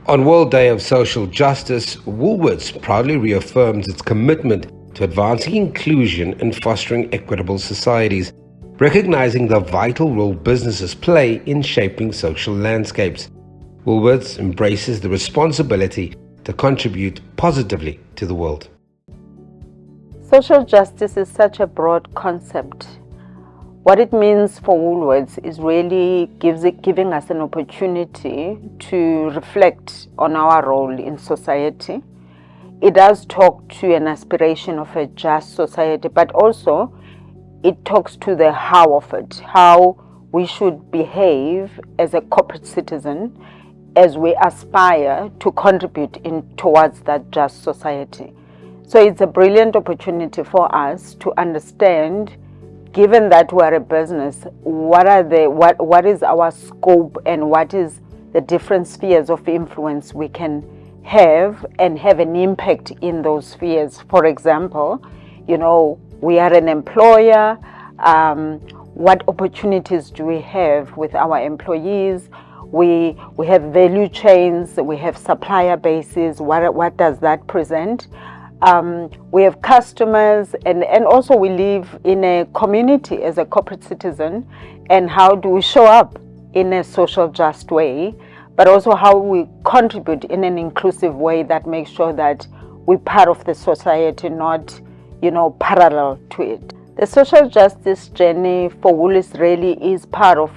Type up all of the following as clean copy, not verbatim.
On World Day of Social Justice, Woolworths proudly reaffirms its commitment to advancing inclusion and fostering equitable societies, recognizing the vital role businesses play in shaping social landscapes. Woolworths embraces the responsibility to contribute positively to the world. Social justice is such a broad concept. What it means for Woolworths is really giving us an opportunity to reflect on our role in society. It does talk to an aspiration of a just society, but also it talks to the how of it, how we should behave as a corporate citizen as we aspire to contribute towards that just society. So it's a brilliant opportunity for us to understand, given that we are a business, what is our scope and what is the different spheres of influence we can have and have an impact in those spheres. For example, we are an employer. What opportunities do we have with our employees? We have value chains, we have supplier bases. What does that present? We have customers, and also we live in a community as a corporate citizen, and how do we show up in a social just way, but also how we contribute in an inclusive way that makes sure that we're part of the society, not parallel to it. The social justice journey for Woolies really is part of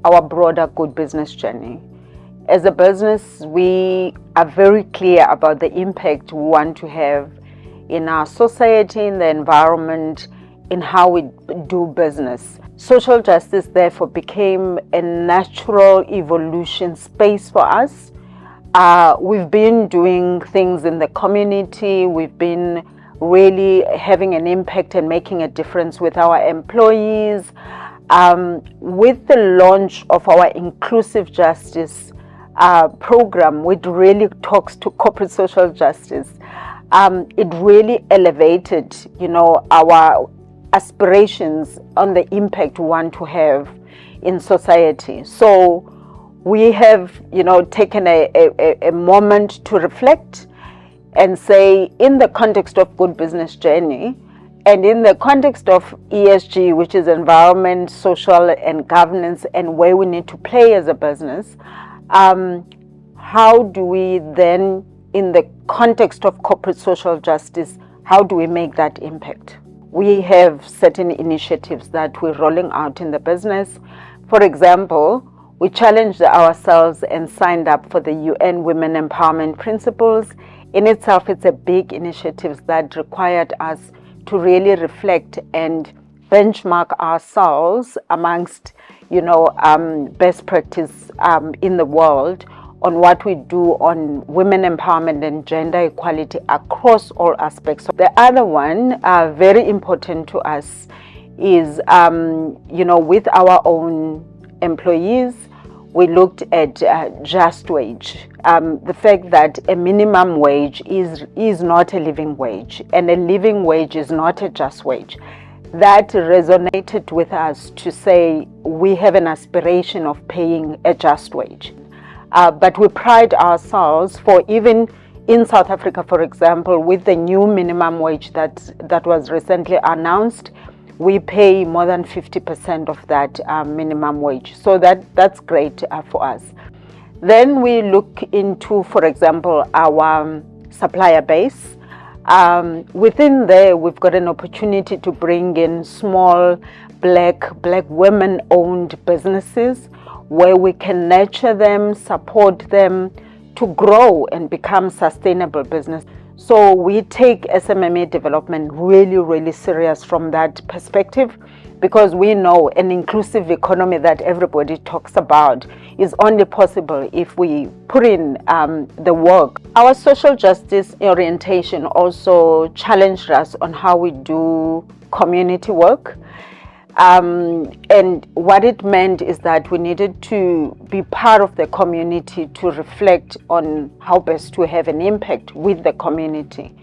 our broader good business journey. As a business, we are very clear about the impact we want to have in our society, in the environment, in how we do business. Social justice therefore became a natural evolution space for us. We've been doing things in the community. We've been really having an impact and making a difference with our employees. With the launch of our inclusive justice program, which really talks to corporate social justice, it really elevated, our aspirations on the impact we want to have in society. So we have, taken a moment to reflect and say, in the context of good business journey, and in the context of ESG, which is environment, social, and governance, and where we need to play as a business, how do we then, in the context of corporate social justice, how do we make that impact? We have certain initiatives that we're rolling out in the business. For example, we challenged ourselves and signed up for the UN Women Empowerment Principles. In itself, it's a big initiative that required us to really reflect and benchmark ourselves amongst, best practice in the world on what we do on women empowerment and gender equality across all aspects. So the other one, very important to us, is, with our own employees, we looked at just wage. The fact that a minimum wage is not a living wage, and a living wage is not a just wage. That resonated with us to say we have an aspiration of paying a just wage. But we pride ourselves for, even in South Africa, for example, with the new minimum wage that was recently announced, we pay more than 50% of that minimum wage. So that's great for us. Then we look into, for example, our supplier base. Within there, we've got an opportunity to bring in small black women-owned businesses where we can nurture them, support them to grow and become sustainable business. So we take SMME development really, really serious from that perspective, because we know an inclusive economy that everybody talks about is only possible if we put in the work. Our social justice orientation also challenged us on how we do community work. And what it meant is that we needed to be part of the community to reflect on how best to have an impact with the community.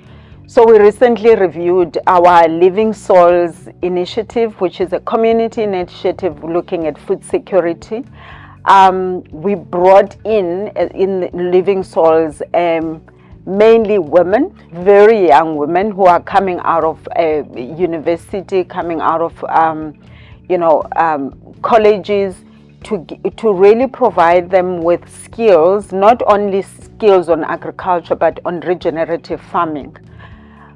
So we recently reviewed our Living Souls initiative, which is a community initiative looking at food security. We brought in Living Souls mainly women, very young women who are coming out of university, coming out of colleges, to really provide them with skills, not only skills on agriculture but on regenerative farming.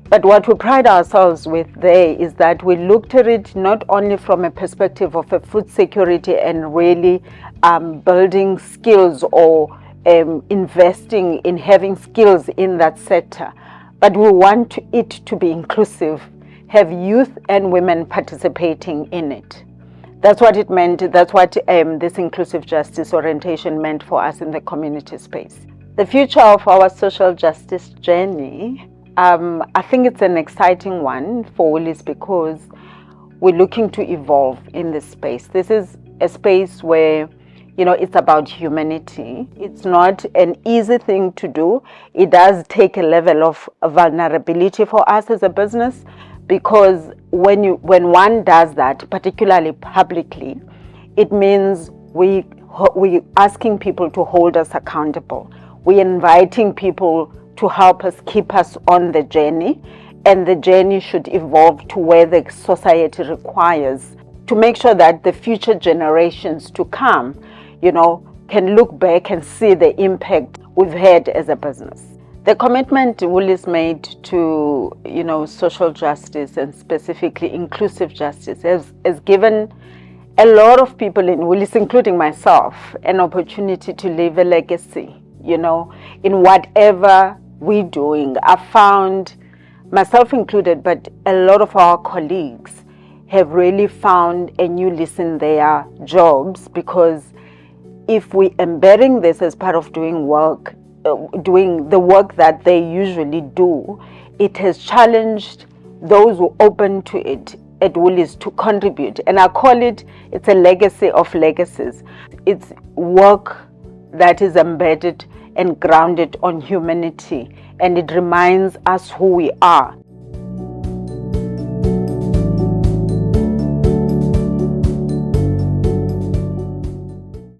But what we pride ourselves with there is that we looked at it not only from a perspective of a food security and really building skills or investing in having skills in that sector, but we want it to be inclusive, have youth and women participating in it. That's what it meant. That's what this inclusive justice orientation meant for us in the community space. The future of our social justice journey, I think it's an exciting one for Woolies because we're looking to evolve in this space. This is a space where, it's about humanity. It's not an easy thing to do. It does take a level of vulnerability for us as a business, because when one does that, particularly publicly, it means we asking people to hold us accountable. We're inviting people to help us, keep us on the journey, and the journey should evolve to where the society requires, to make sure that the future generations to come, can look back and see the impact we've had as a business. The commitment Woolies made to, social justice and specifically inclusive justice has given a lot of people in Woolies, including myself, an opportunity to leave a legacy, in whatever we're doing. I found, myself included, but a lot of our colleagues have really found a new lease in their jobs, because if we're embedding this as part of doing the work that they usually do, it has challenged those who are open to it at Woolies to contribute. And I call it's a legacy of legacies. It's work that is embedded and grounded on humanity, and it reminds us who we are.